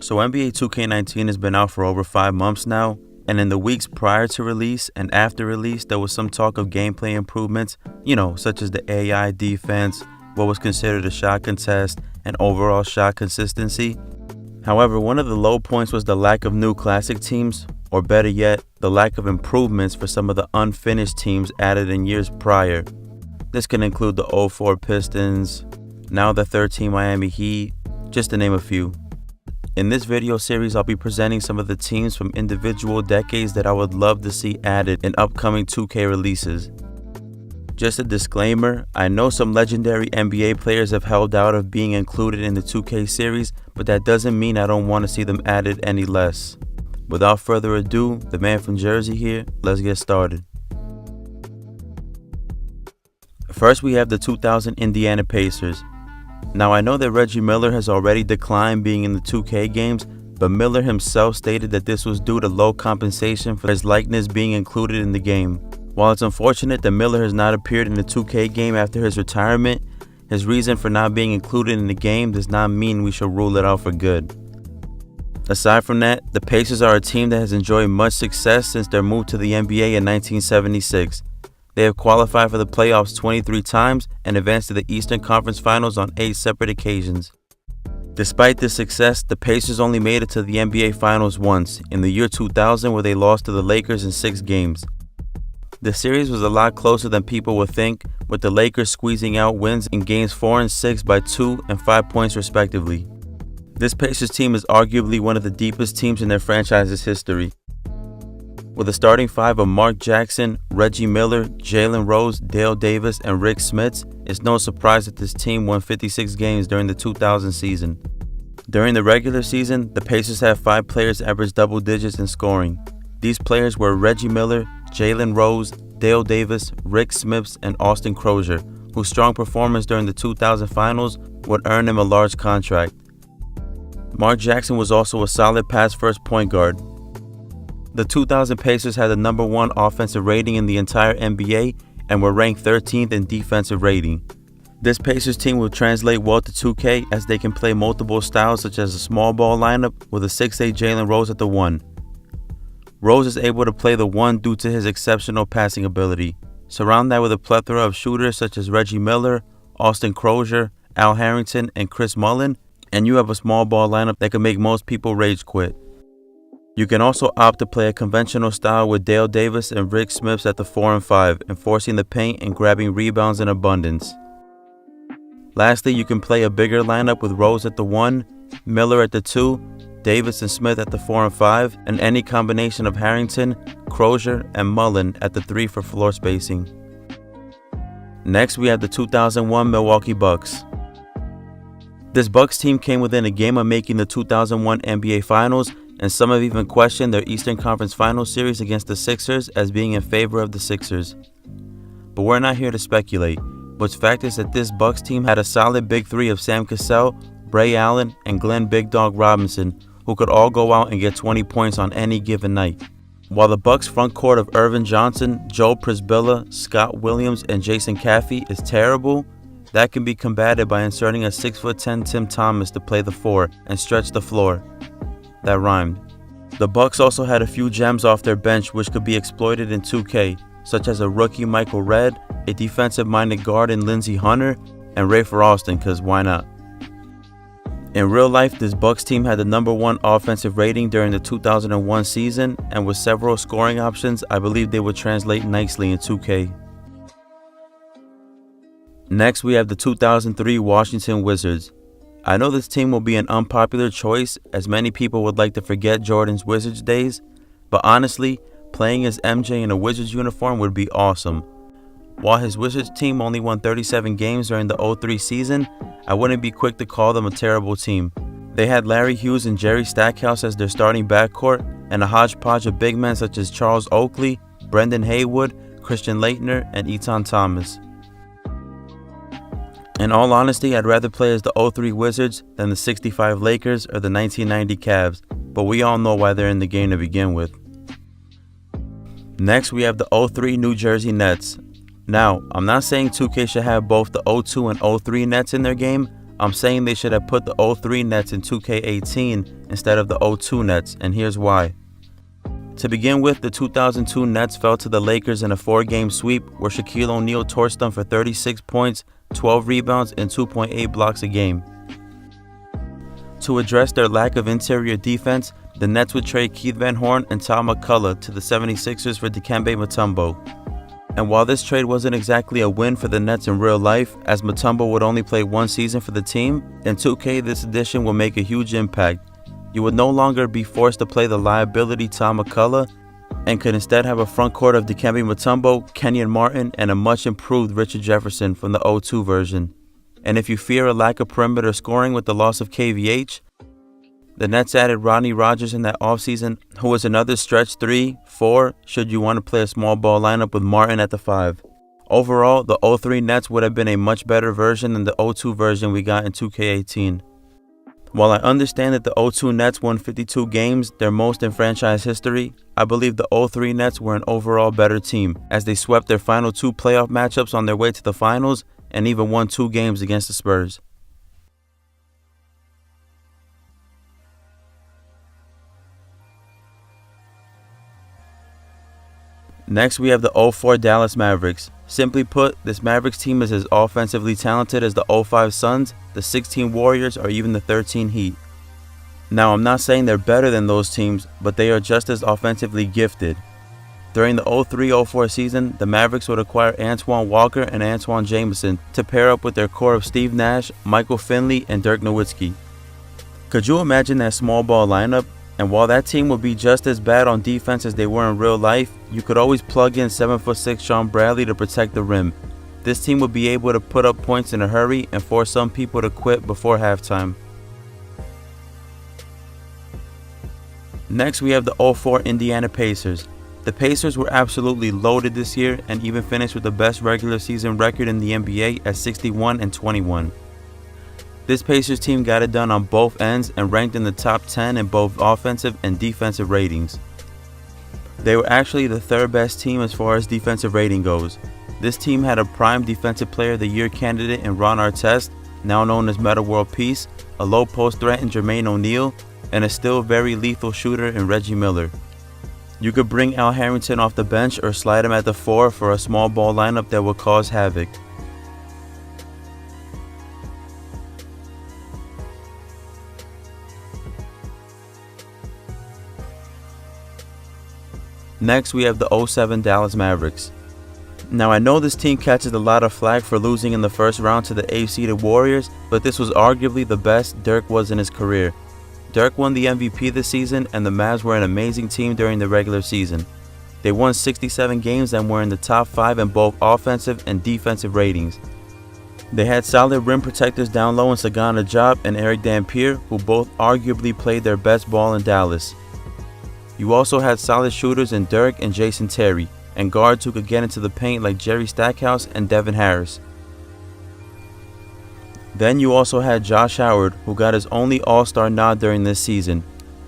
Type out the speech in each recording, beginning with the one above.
So NBA 2K19 has been out for over 5 months now, and in the weeks prior to release and after release, there was some talk of gameplay improvements, such as the AI defense, what was considered a shot contest, and overall shot consistency. However, one of the low points was the lack of new classic teams, or better yet, the lack of improvements for some of the unfinished teams added in years prior. This can include the 04 Pistons, now the 13 Miami Heat, just to name a few. In this video series, I'll be presenting some of the teams from individual decades that I would love to see added in upcoming 2K releases. Just a disclaimer, I know some legendary NBA players have held out of being included in the 2K series, but that doesn't mean I don't want to see them added any less. Without further ado, the man from Jersey here, let's get started. First, we have the 2000 Indiana Pacers. Now, I know that Reggie Miller has already declined being in the 2K games, but Miller himself stated that this was due to low compensation for his likeness being included in the game. While it's unfortunate that Miller has not appeared in the 2K game after his retirement, his reason for not being included in the game does not mean we should rule it out for good. Aside from that, the Pacers are a team that has enjoyed much success since their move to the NBA in 1976. They have qualified for the playoffs 23 times and advanced to the Eastern Conference Finals on 8 separate occasions. Despite this success, the Pacers only made it to the NBA Finals once, in the year 2000, where they lost to the Lakers in 6 games. The series was a lot closer than people would think, with the Lakers squeezing out wins in games 4 and 6 by 2 and 5 points respectively. This Pacers team is arguably one of the deepest teams in their franchise's history. With a starting 5 of Mark Jackson, Reggie Miller, Jalen Rose, Dale Davis, and Rick Smits, it's no surprise that this team won 56 games during the 2000 season. During the regular season, the Pacers had 5 players average double digits in scoring. These players were Reggie Miller, Jalen Rose, Dale Davis, Rick Smits, and Austin Crozier, whose strong performance during the 2000 finals would earn him a large contract. Mark Jackson was also a solid pass-first point guard. The 2000 Pacers had the number 1 offensive rating in the entire NBA and were ranked 13th in defensive rating. This Pacers team will translate well to 2K as they can play multiple styles such as a small ball lineup with a 6'8" Jalen Rose at the 1. Rose is able to play the 1 due to his exceptional passing ability. Surround that with a plethora of shooters such as Reggie Miller, Austin Crozier, Al Harrington, and Chris Mullin, and you have a small ball lineup that can make most people rage quit. You can also opt to play a conventional style with Dale Davis and Rick Smits at the 4 and 5, enforcing the paint and grabbing rebounds in abundance. Lastly, you can play a bigger lineup with Rose at the 1, Miller at the 2, Davis and Smith at the 4 and 5, and any combination of Harrington, Crozier, and Mullin at the 3 for floor spacing. Next, we have the 2001 Milwaukee Bucks. This Bucks team came within a game of making the 2001 NBA Finals, and some have even questioned their Eastern Conference Finals series against the Sixers as being in favor of the Sixers. But we're not here to speculate. What's fact is that this Bucks team had a solid big 3 of Sam Cassell, Ray Allen, and Glenn Big Dog Robinson, who could all go out and get 20 points on any given night. While the Bucks front court of Irvin Johnson, Joe Prisbilla, Scott Williams, and Jason Caffey is terrible, that can be combated by inserting a 6'10" Tim Thomas to play the 4 and stretch the floor. That rhymed. The Bucks also had a few gems off their bench which could be exploited in 2K, such as a rookie Michael Redd, a defensive-minded guard in Lindsey Hunter, and Rafer Alston, cause why not? In real life, this Bucks team had the number 1 offensive rating during the 2001 season, and with several scoring options, I believe they would translate nicely in 2K. Next, we have the 2003 Washington Wizards. I know this team will be an unpopular choice as many people would like to forget Jordan's Wizards days, but honestly, playing as MJ in a Wizards uniform would be awesome. While his Wizards team only won 37 games during the 03 season, I wouldn't be quick to call them a terrible team. They had Larry Hughes and Jerry Stackhouse as their starting backcourt, and a hodgepodge of big men such as Charles Oakley, Brendan Haywood, Christian Laettner, and Etan Thomas. In all honesty, I'd rather play as the 03 Wizards than the 65 Lakers or the 1990 Cavs, but we all know why they're in the game to begin with. Next, we have the 03 New Jersey Nets. Now, I'm not saying 2K should have both the 02 and 03 Nets in their game. I'm saying they should have put the 03 Nets in 2K18 instead of the 2002 Nets, and here's why. To begin with, the 2002 Nets fell to the Lakers in a 4-game sweep where Shaquille O'Neal torched them for 36 points, 12 rebounds, and 2.8 blocks a game. To address their lack of interior defense, the Nets would trade Keith Van Horn and Tom McCullough to the 76ers for Dikembe Mutombo. And while this trade wasn't exactly a win for the Nets in real life, as Mutombo would only play one season for the team, in 2K this addition will make a huge impact. You would no longer be forced to play the liability Tom McCullough and could instead have a front court of Dikembe Mutombo, Kenyon Martin, and a much improved Richard Jefferson from the 2002 version. And if you fear a lack of perimeter scoring with the loss of KVH, the Nets added Rodney Rogers in that offseason, who was another stretch 3, 4, should you want to play a small ball lineup with Martin at the 5. Overall, the 03 Nets would have been a much better version than the 02 version we got in 2K18. While I understand that the 02 Nets won 52 games, their most in franchise history, I believe the 03 Nets were an overall better team, as they swept their final 2 playoff matchups on their way to the finals and even won 2 games against the Spurs. Next, we have the 04 Dallas Mavericks. Simply put, this Mavericks team is as offensively talented as the 05 Suns, the 16 Warriors, or even the 13 Heat. Now, I'm not saying they're better than those teams, but they are just as offensively gifted. During the 03-04 season, the Mavericks would acquire Antoine Walker and Antoine Jameson to pair up with their core of Steve Nash, Michael Finley, and Dirk Nowitzki. Could you imagine that small ball lineup? And while that team would be just as bad on defense as they were in real life, you could always plug in 7'6" Sean Bradley to protect the rim. This team would be able to put up points in a hurry and force some people to quit before halftime. Next, we have the 04 Indiana Pacers. The Pacers were absolutely loaded this year and even finished with the best regular season record in the NBA at 61-21. This Pacers team got it done on both ends and ranked in the top 10 in both offensive and defensive ratings. They were actually the 3rd best team as far as defensive rating goes. This team had a prime defensive player of the year candidate in Ron Artest, now known as Metta World Peace, a low post threat in Jermaine O'Neal, and a still very lethal shooter in Reggie Miller. You could bring Al Harrington off the bench or slide him at the 4 for a small ball lineup that would cause havoc. Next, we have the 07 Dallas Mavericks. Now, I know this team catches a lot of flack for losing in the first round to the 8-seeded Warriors, but this was arguably the best Dirk was in his career. Dirk won the MVP this season, and the Mavs were an amazing team during the regular season. They won 67 games and were in the top 5 in both offensive and defensive ratings. They had solid rim protectors down low in Sagana Diop and Eric Dampier, who both arguably played their best ball in Dallas. You also had solid shooters in Dirk and Jason Terry, and guards who could get into the paint like Jerry Stackhouse and Devin Harris. Then you also had Josh Howard, who got his only All-Star nod during this season.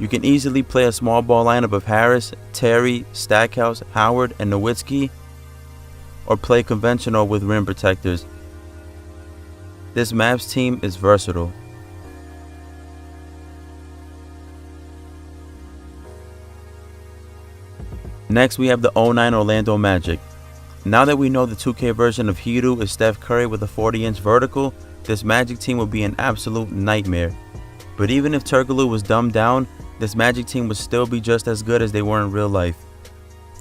You can easily play a small ball lineup of Harris, Terry, Stackhouse, Howard, and Nowitzki, or play conventional with rim protectors. This Mavs team is versatile. Next, we have the 09 Orlando Magic. Now that we know the 2K version of Hedo is Steph Curry with a 40-inch vertical, this Magic team would be an absolute nightmare. But even if Turkoglu was dumbed down, this Magic team would still be just as good as they were in real life.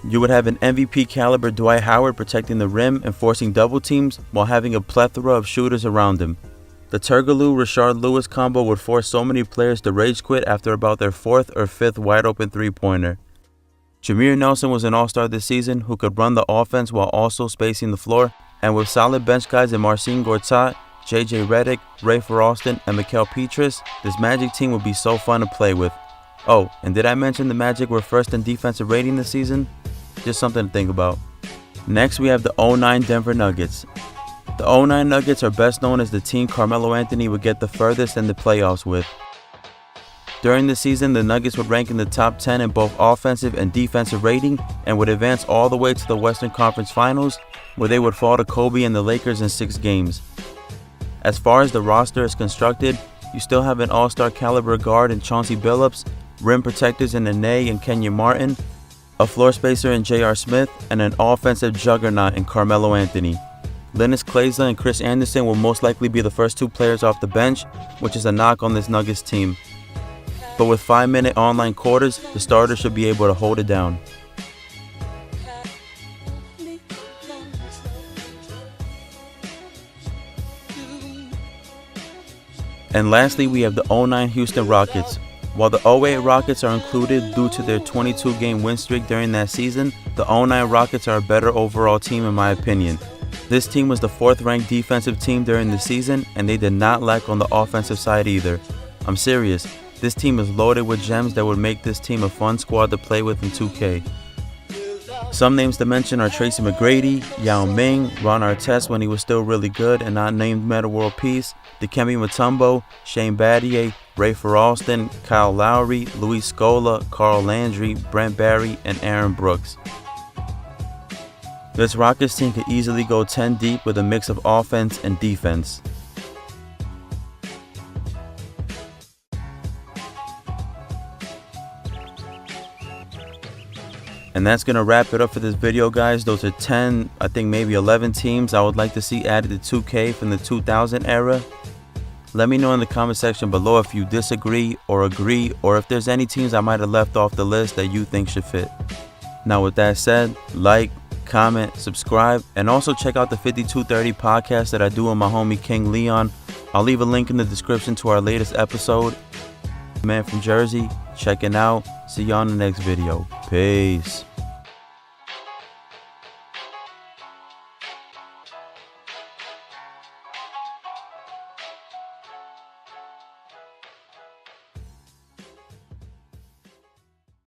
You would have an MVP caliber Dwight Howard protecting the rim and forcing double teams while having a plethora of shooters around him. The Turkoglu-Rashard Lewis combo would force so many players to rage quit after about their 4th or 5th wide open three-pointer. Jameer Nelson was an all-star this season who could run the offense while also spacing the floor, and with solid bench guys in Marcin Gortat, JJ Redick, Rafer Alston, and Mikael Pietrus, this Magic team would be so fun to play with. Oh, and did I mention the Magic were first in defensive rating this season? Just something to think about. Next, we have the 09 Denver Nuggets. The 09 Nuggets are best known as the team Carmelo Anthony would get the furthest in the playoffs with. During the season, the Nuggets would rank in the top 10 in both offensive and defensive rating and would advance all the way to the Western Conference Finals, where they would fall to Kobe and the Lakers in 6 games. As far as the roster is constructed, you still have an all-star caliber guard in Chauncey Billups, rim protectors in Nene and Kenyon Martin, a floor spacer in J.R. Smith, and an offensive juggernaut in Carmelo Anthony. Linus Klesla and Chris Anderson will most likely be the first two players off the bench, which is a knock on this Nuggets team. But with 5-minute online quarters, the starters should be able to hold it down. And lastly, we have the 2009 Houston Rockets. While the 2008 Rockets are included due to their 22-game win streak during that season, the 2009 Rockets are a better overall team in my opinion. This team was the 4th-ranked defensive team during the season, and they did not lack on the offensive side either. I'm serious, this team is loaded with gems that would make this team a fun squad to play with in 2K. Some names to mention are Tracy McGrady, Yao Ming, Ron Artest when he was still really good and not named Meta World Peace, Dikembe Mutombo, Shane Battier, Rafer Alston, Kyle Lowry, Luis Scola, Carl Landry, Brent Barry, and Aaron Brooks. This Rockets team could easily go 10 deep with a mix of offense and defense. And that's going to wrap it up for this video, guys. Those are 10, I think maybe 11 teams I would like to see added to 2K from the 2000 era. Let me know in the comment section below if you disagree or agree, or if there's any teams I might have left off the list that you think should fit. Now with that said, like, comment, subscribe, and also check out the 5230 podcast that I do with my homie King Leon. I'll leave a link in the description to our latest episode. Man from Jersey, checking out. See you on the next video. Peace.